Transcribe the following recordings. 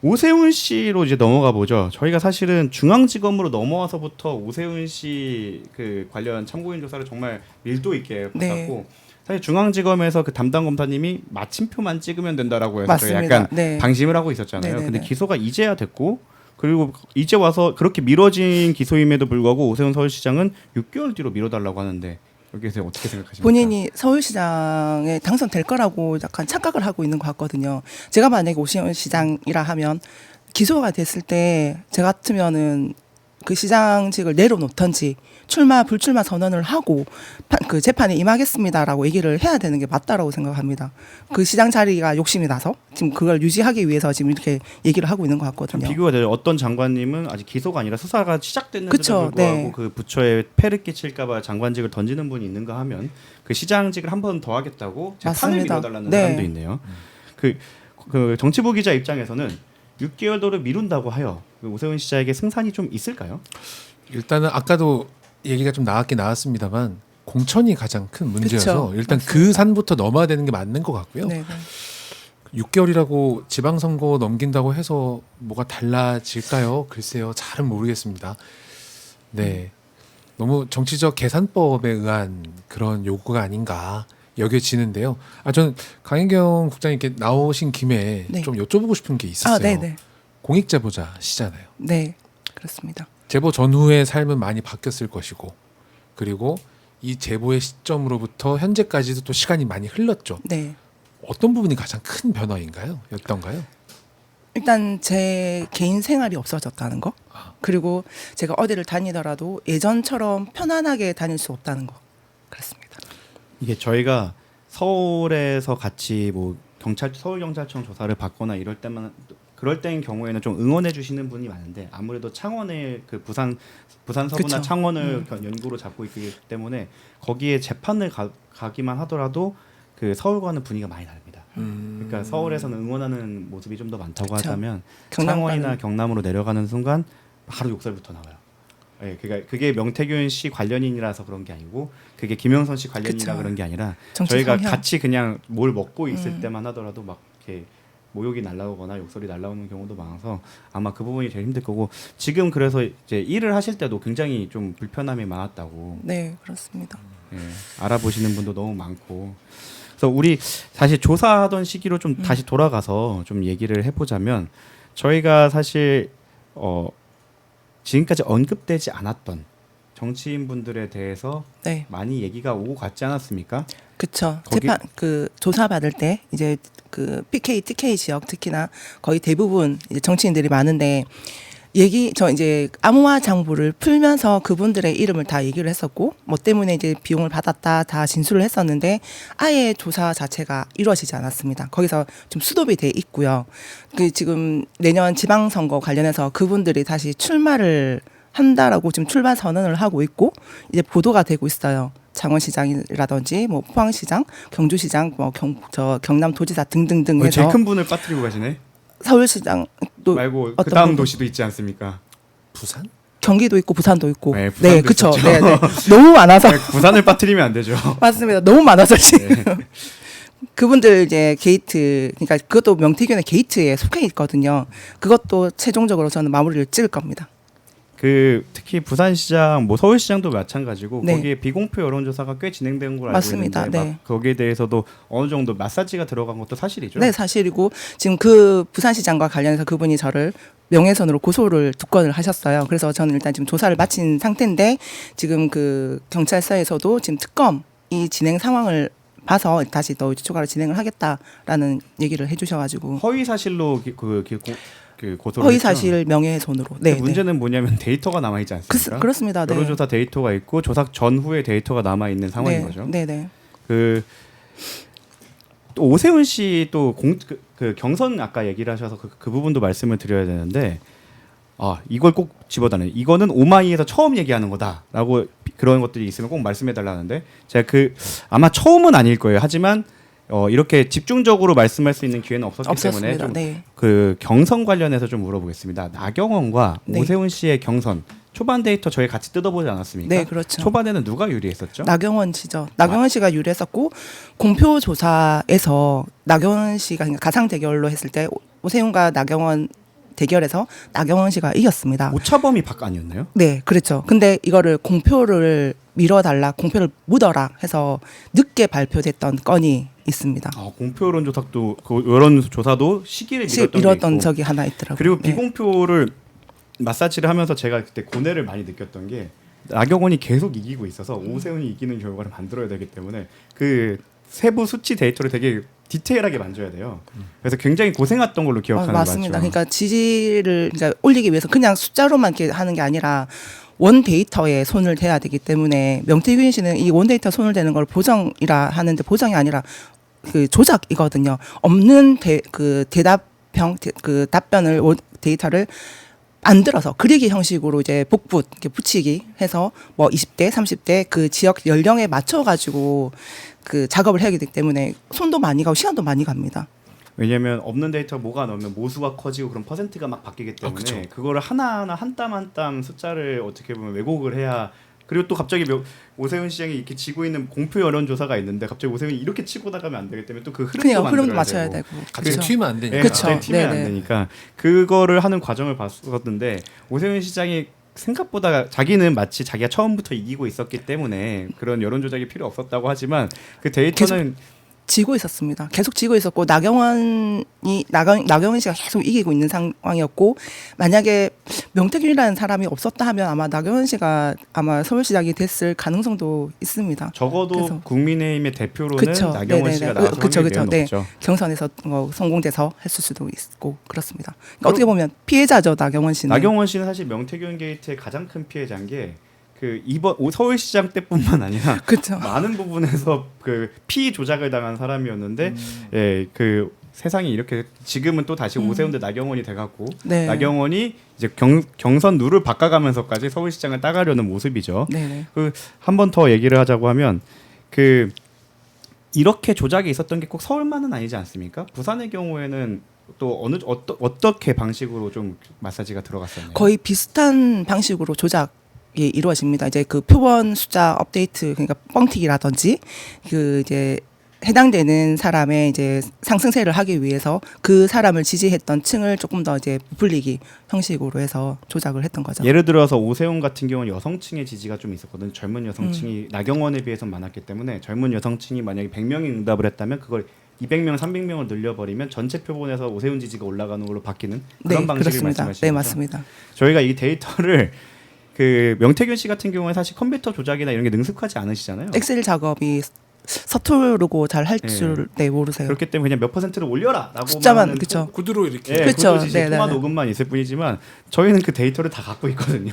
오세훈 씨로 이제 넘어가 보죠. 저희가 사실은 중앙지검으로 넘어와서부터 오세훈 씨 그 관련 참고인 조사를 정말 밀도 있게 받았고 사실 중앙지검에서 그 담당 검사님이 마침표만 찍으면 된다라고 해서 맞습니다. 약간 네. 방심을 하고 있었잖아요. 네네네. 근데 기소가 이제야 됐고 그리고 이제 와서 그렇게 미뤄진 기소임에도 불구하고 오세훈 서울시장은 6개월 뒤로 미뤄달라고 하는데 여기서 어떻게 생각하십니까? 본인이 서울시장에 당선될 거라고 약간 착각을 하고 있는 것 같거든요. 제가 만약에 오세훈 시장이라 하면 기소가 됐을 때 제 같으면은 그 시장직을 내려놓던지 출마 불출마 선언을 하고 그 재판에 임하겠습니다라고 얘기를 해야 되는 게 맞다라고 생각합니다. 그 시장 자리가 욕심이 나서 지금 그걸 유지하기 위해서 지금 이렇게 얘기를 하고 있는 것 같거든요. 비교가 돼요. 어떤 장관님은 아직 기소가 아니라 수사가 시작됐는데도 그쵸, 불구하고 네. 그 부처에 폐를 끼칠까봐 장관직을 던지는 분이 있는가 하면 그 시장직을 한 번 더 하겠다고 재판을 맞습니다. 미뤄달라는 네. 사람도 있네요. 그 정치부 기자 입장에서는 6개월 도를 미룬다고 하여 그 오세훈 시장에게 승산이 좀 있을까요? 일단은 아까도 얘기가 좀 나왔긴 나왔습니다만 공천이 가장 큰 문제여서 그쵸. 일단 맞습니다. 그 산부터 넘어야 되는 게 맞는 것 같고요. 네, 6개월이라고 지방선거 넘긴다고 해서 뭐가 달라질까요? 글쎄요, 잘은 모르겠습니다. 네, 너무 정치적 계산법에 의한 그런 요구가 아닌가 여겨지는데요. 저는 강인경 국장님께 나오신 김에 네. 좀 여쭤보고 싶은 게 있었어요. 네네. 공익 제보자시잖아요. 네, 그렇습니다. 제보 전후의 삶은 많이 바뀌었을 것이고, 그리고 이 제보의 시점으로부터 현재까지도 또 시간이 많이 흘렀죠. 네. 어떤 부분이 가장 큰 변화인가요? 였던가요? 일단 제 개인 생활이 없어졌다는 거, 그리고 제가 어디를 다니더라도 예전처럼 편안하게 다닐 수 없다는 거, 그렇습니다. 이게 저희가 서울에서 같이 뭐 서울경찰청 조사를 받거나 이럴 때만 그럴 때인 경우에는 좀 응원해 주시는 분이 많은데 아무래도 창원의 그 부산 서부나 그쵸. 창원을 연구로 잡고 있기 때문에 거기에 재판을 가기만 하더라도 그 서울과는 분위기가 많이 다릅니다. 그러니까 서울에서는 응원하는 모습이 좀 더 많다고 그쵸. 하다면 경남 창원이나 가는. 경남으로 내려가는 순간 바로 욕설부터 나와요. 예, 그러니까 그게 명태균 씨 관련인이라서 그런 게 아니고 그게 김영선 씨 관련이라 그쵸. 그런 게 아니라 정치 저희가 성향. 같이 그냥 뭘 먹고 있을 때만 하더라도 막 이렇게 모욕이 날라오거나 욕설이 날라오는 경우도 많아서 아마 그 부분이 제일 힘들 거고 지금 그래서 이제 일을 하실 때도 굉장히 좀 불편함이 많았다고 네, 그렇습니다. 예, 알아보시는 분도 너무 많고 그래서 우리 다시 조사하던 시기로 좀 다시 돌아가서 좀 얘기를 해보자면 저희가 사실 지금까지 언급되지 않았던 정치인분들에 대해서 네, 많이 얘기가 오고 갔지 않았습니까? 그쵸. 거기- 재판 그 조사 받을 때 이제 그 PK, TK 지역 특히나 거의 대부분 이제 정치인들이 많은데 저 이제 암호화 장부를 풀면서 그분들의 이름을 다 얘기를 했었고 뭐 때문에 이제 비용을 받았다 다 진술을 했었는데 아예 조사 자체가 이루어지지 않았습니다. 거기서 좀 수도비 돼 있고요. 그 지금 내년 지방선거 관련해서 그분들이 다시 출마를 한다라고 지금 출마 선언을 하고 있고 이제 보도가 되고 있어요. 창원시장이라든지 뭐 포항시장, 경주시장, 뭐 경남도지사 등등등 해서 제일 큰 분을 빠뜨리고 가시네. 서울시장 또 말고 그 어떤 다음 분들? 도시도 있지 않습니까? 부산? 경기도 있고 부산도 있고 네, 부산도 그쵸. 있었죠. 네, 네. 너무 많아서 네, 부산을 빠뜨리면 안 되죠. 맞습니다. 너무 많아서 지금 네. 그분들 이제 게이트 그러니까 그것도 명태균의 게이트에 속해 있거든요. 그것도 최종적으로 저는 마무리를 찍을 겁니다. 그 특히 부산시장, 뭐 서울시장도 마찬가지고 네. 거기에 비공표 여론조사가 꽤 진행된 걸로 알고 맞습니다. 있는데 네. 막 거기에 대해서도 어느 정도 마사지가 들어간 것도 사실이죠. 네, 사실이고 지금 그 부산시장과 관련해서 그분이 저를 명예훼손으로 고소를 2건을 하셨어요. 그래서 저는 일단 지금 조사를 마친 상태인데 지금 그 경찰서에서도 지금 특검 이 진행 상황을 봐서 다시 더 추가로 진행을 하겠다라는 얘기를 해주셔가지고 허위 사실로 그 고소를 허위 했죠. 사실 명예훼손으로. 근데 네, 문제는 뭐냐면 데이터가 남아 있지 않습니까? 그렇습니다. 네. 여론조사 데이터가 있고 조사 전후의 데이터가 남아 있는 상황인 네, 거죠. 네, 네. 또 오세훈 씨 또 경선 아까 얘기를 하셔서 그 부분도 말씀을 드려야 되는데 이걸 꼭 집어다네. 이거는 오마이에서 처음 얘기하는 거다라고 그런 것들이 있으면 꼭 말씀해 달라는데 제가 아마 처음은 아닐 거예요. 하지만 이렇게 집중적으로 말씀할 수 있는 기회는 없었기 때문에 없었습니다. 좀 네. 그 경선 관련해서 좀 물어보겠습니다. 나경원과 네. 오세훈 씨의 경선 초반 데이터 저희 같이 뜯어보지 않았습니까? 네, 그렇죠. 초반에는 누가 유리했었죠? 나경원 씨죠. 나경원 씨가 유리했었고 공표 조사에서 나경원 씨가 그러니까 가상 대결로 했을 때 오세훈과 나경원 대결에서 나경원 씨가 이겼습니다. 오차범위 밖 아니었나요? 네, 그렇죠. 근데 이거를 공표를 미뤄달라, 공표를 묻어라 해서 늦게 발표됐던 건이 있습니다. 공표 여론조사도 그 여론조사도 시기를 미뤘던 게 있고 적이 하나 있더라고요. 그리고 네. 비공표를 마사지를 하면서 제가 그때 고뇌를 많이 느꼈던 게 나경원이 계속 이기고 있어서 오세훈이 이기는 결과를 만들어야 되기 때문에 그 세부 수치 데이터를 되게 디테일하게 만져야 돼요. 그래서 굉장히 고생했던 걸로 기억하는 거 맞습니다. 맞죠? 그러니까 지지를 그러니까 올리기 위해서 그냥 숫자로만 이렇게 하는 게 아니라 원 데이터에 손을 대야 되기 때문에 명태균 씨는 이 원 데이터 손을 대는 걸 보정이라 하는데 보정이 아니라 그 조작이거든요. 없는 그 답변을 데이터를 만들어서 그리기 형식으로 이제 복붙 이렇게 붙이기 해서 뭐 20대, 30대 그 지역 연령에 맞춰 가지고 그 작업을 해야 되기 때문에 손도 많이 가고 시간도 많이 갑니다. 왜냐하면 없는 데이터 뭐가 넣으면 모수가 커지고 그런 퍼센트가 막 바뀌기 때문에 그쵸. 그거를 하나하나 한 땀 한 땀 숫자를 어떻게 보면 왜곡을 해야 그리고 또 갑자기 오세훈 시장이 이렇게 지고 있는 공표 여론조사가 있는데 갑자기 오세훈이 이렇게 치고 나가면 안 되기 때문에 또 그 흐름도 흐름도 만들어야 맞춰야 되고. 되고. 갑자기 그렇죠. 튀면 안 되니까. 네, 그쵸. 갑자기 튀면 네네. 안 되니까 그거를 하는 과정을 봤었는데 오세훈 시장이 생각보다 자기는 마치 자기가 처음부터 이기고 있었기 때문에 그런 여론 조작이 필요 없었다고 하지만 그 데이터는 지고 있었습니다. 계속 지고 있었고 나경원 씨가 계속 이기고 있는 상황이었고 만약에 명태균이라는 사람이 없었다 하면 아마 나경원 씨가 아마 서울시장이 됐을 가능성도 있습니다. 적어도 그래서. 국민의힘의 대표로는 그쵸. 나경원 네네네. 씨가 나와서 그쵸, 확률이 그쵸. 매우 네. 높죠. 경선에서 성공돼서 했을 수도 있고 그렇습니다. 그러니까 어떻게 보면 피해자죠 나경원 씨는. 나경원 씨는 사실 명태균 게이트의 가장 큰 피해자인 게 그 이번 서울시장 때뿐만 아니라 그렇죠. 많은 부분에서 그 피 조작을 당한 사람이었는데 예, 그 세상이 이렇게 지금은 또 다시 오세훈 대 나경원이 돼갖고 네. 나경원이 이제 경선 룰을 바꿔가면서까지 서울시장을 따가려는 모습이죠. 네네. 그 한 번 더 얘기를 하자고 하면 그 이렇게 조작이 있었던 게 꼭 서울만은 아니지 않습니까? 부산의 경우에는 또 어떻게 방식으로 좀 마사지가 들어갔었나요? 거의 비슷한 방식으로 조작이 이루어집니다. 이제 그 표본 숫자 업데이트 그러니까 뻥튀기라든지 그 이제 해당되는 사람의 이제 상승세를 하기 위해서 그 사람을 지지했던 층을 조금 더 이제 부풀리기 형식으로 해서 조작을 했던 거죠. 예를 들어서 오세훈 같은 경우는 여성층의 지지가 좀 있었거든요. 젊은 여성층이 나경원에 비해서 많았기 때문에 젊은 여성층이 만약에 100명이 응답을 했다면 그걸 200명, 300명을 늘려버리면 전체 표본에서 오세훈 지지가 올라가는 걸로 바뀌는 그런 네, 방식을 그렇습니다. 말씀하시는 네, 거죠? 맞습니다. 저희가 이 데이터를 그 명태균 씨 같은 경우에 사실 컴퓨터 조작이나 이런 게 능숙하지 않으시잖아요. 엑셀 작업이 서투르고 잘 할 네. 줄 모르세요. 그렇기 때문에 그냥 몇 퍼센트를 올려라라고 숫자만 그렇죠. 구두로 이렇게. 예, 그쵸. 그것도 이제 네네네. 통화 녹음만 있을 뿐이지만 저희는 그 데이터를 다 갖고 있거든요.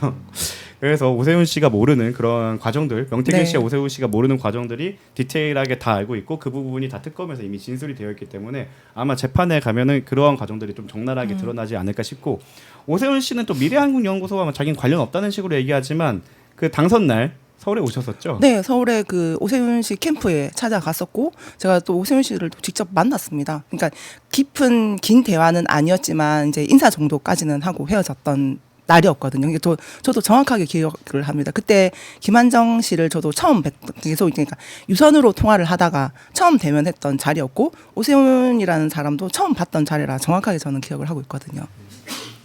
그래서 오세훈 씨가 모르는 그런 과정들, 명태균 네. 씨와 오세훈 씨가 모르는 과정들이 디테일하게 다 알고 있고 그 부분이 다 특검에서 이미 진술이 되어 있기 때문에 아마 재판에 가면은 그러한 과정들이 좀 적나라하게 드러나지 않을까 싶고 오세훈 씨는 또 미래한국연구소와 자기는 관련 없다는 식으로 얘기하지만 그 당선 날 서울에 오셨었죠? 네, 서울에 그 오세훈 씨 캠프에 찾아갔었고 제가 또 오세훈 씨를 또 직접 만났습니다. 그러니까 긴 대화는 아니었지만 이제 인사 정도까지는 하고 헤어졌던 날이었거든요. 이게 저도 정확하게 기억을 합니다. 그때 김한정 씨를 저도 처음 계속 그러니까 유선으로 통화를 하다가 처음 대면했던 자리였고 오세훈이라는 사람도 처음 봤던 자리라 정확하게 저는 기억을 하고 있거든요.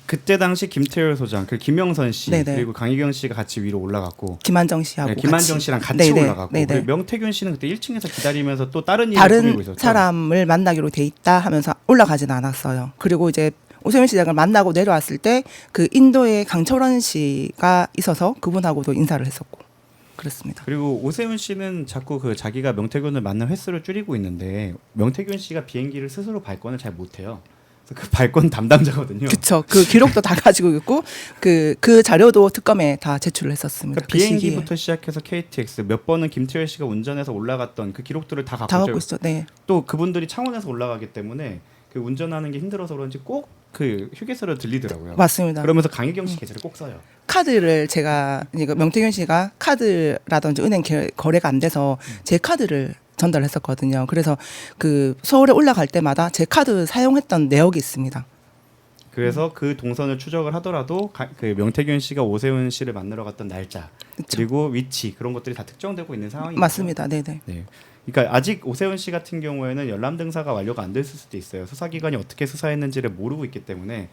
그때 당시 김태열 소장, 그 김영선 씨 네네. 그리고 강희경 씨가 같이 위로 올라갔고 김한정 씨하고 네, 김한정 씨랑 같이 네네. 올라갔고 네네. 그리고 명태균 씨는 그때 1층에서 기다리면서 또 다른 일을 꾸미고 다른 있었죠. 사람을 만나기로 돼 있다 하면서 올라가진 않았어요. 그리고 이제 오세훈 시장을 만나고 내려왔을 때 그 인도에 강철원 씨가 있어서 그분하고도 인사를 했었고 그렇습니다. 그리고 오세훈 씨는 자꾸 그 자기가 명태균을 만난 횟수를 줄이고 있는데 명태균 씨가 비행기를 스스로 발권을 잘 못해요. 그래서 그 발권 담당자거든요. 그렇죠. 그 기록도 다 가지고 있고 그 자료도 특검에 다 제출을 했었습니다. 그러니까 그 시기에. 비행기부터 시작해서 KTX 몇 번은 김태열 씨가 운전해서 올라갔던 그 기록들을 다 다 갖고 갖고 있죠. 있어. 네. 또 그분들이 창원에서 올라가기 때문에 그 운전하는 게 힘들어서 그런지 꼭 그 휴게소를 들리더라고요. 맞습니다. 그러면서 강희경 씨 계좌를 꼭 써요. 카드를 제가 이거 명태균 씨가 카드라든지 은행 거래가 안 돼서 제 카드를 전달했었거든요. 그래서 그 서울에 올라갈 때마다 제 카드 사용했던 내역이 있습니다. 그래서 그 동선을 추적을 하더라도 그 명태균 씨가 오세훈 씨를 만나러 갔던 날짜 그쵸. 그리고 위치 그런 것들이 다 특정되고 있는 상황입니다. 맞습니다. 네네. 네. 그러니까 아직 오세훈 씨 같은 경우에는 열람 등사가 완료가 안 됐을 수도 있어요. 수사기관이 어떻게 수사했는지를 모르고 있기 때문에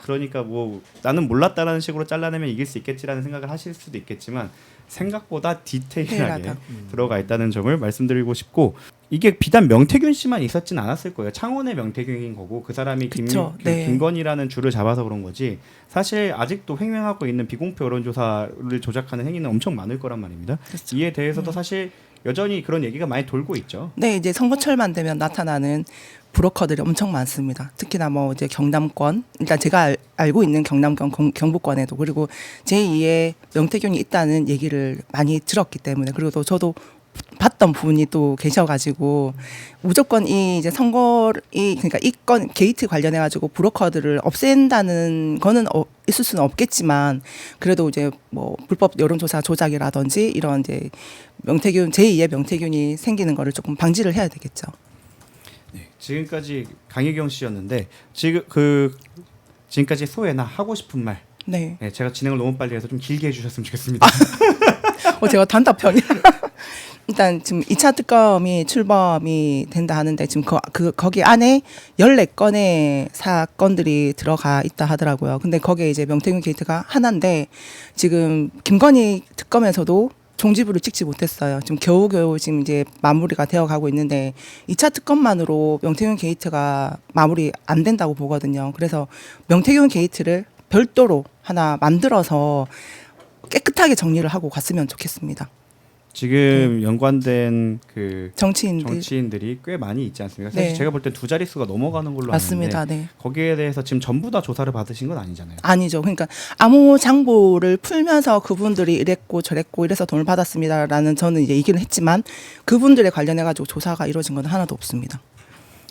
그러니까 뭐 나는 몰랐다라는 식으로 잘라내면 이길 수 있겠지라는 생각을 하실 수도 있겠지만 생각보다 디테일하게 디테일하다. 들어가 있다는 점을 말씀드리고 싶고 이게 비단 명태균 씨만 있었진 않았을 거예요. 창원의 명태균인 거고 그 사람이 그쵸, 네. 김건희라는 줄을 잡아서 그런 거지 사실 아직도 횡행하고 있는 비공표 여론조사를 조작하는 행위는 엄청 많을 거란 말입니다. 그렇죠. 이에 대해서도 사실 여전히 그런 얘기가 많이 돌고 있죠. 네, 이제 선거철만 되면 나타나는 브로커들이 엄청 많습니다. 특히나 뭐 이제 경남권, 일단 제가 알고 있는 경남권, 경북권에도 그리고 제2의 명태균이 있다는 얘기를 많이 들었기 때문에 그리고 또 저도 봤던 분이 또 계셔가지고 무조건 이 이제 그러니까 이 건 게이트 관련해 가지고 브로커들을 없앤다는 거는 있을 수는 없겠지만 그래도 이제 뭐 불법 여론조사 조작이라든지 이런 이제 제2의 명태균이 생기는 거를 조금 방지를 해야 되겠죠. 네, 지금까지 강혜경 씨였는데 지금까지 소회나 하고 싶은 말. 네. 네, 제가 진행을 너무 빨리 해서 좀 길게 해주셨으면 좋겠습니다. 제가 단답형이 일단 지금 2차 특검이 출범이 된다 하는데 지금 거기 안에 14건의 사건들이 들어가 있다 하더라고요. 근데 거기에 이제 명태균 게이트가 하나인데 지금 김건희 특검에서도 종지부를 찍지 못했어요. 지금 겨우겨우 지금 이제 마무리가 되어 가고 있는데 2차 특검만으로 명태균 게이트가 마무리 안 된다고 보거든요. 그래서 명태균 게이트를 별도로 하나 만들어서 깨끗하게 정리를 하고 갔으면 좋겠습니다. 지금 연관된 그 정치인들이 꽤 많이 있지 않습니까? 사실 네. 제가 볼 땐 2자릿수가 넘어가는 걸로 맞습니다. 아는데 네. 거기에 대해서 지금 전부 다 조사를 받으신 건 아니잖아요. 아니죠. 그러니까 암호 장부를 풀면서 그분들이 이랬고 저랬고 이래서 돈을 받았습니다라는 저는 이제 얘기를 했지만 그분들에 관련해 가지고 조사가 이루어진 건 하나도 없습니다.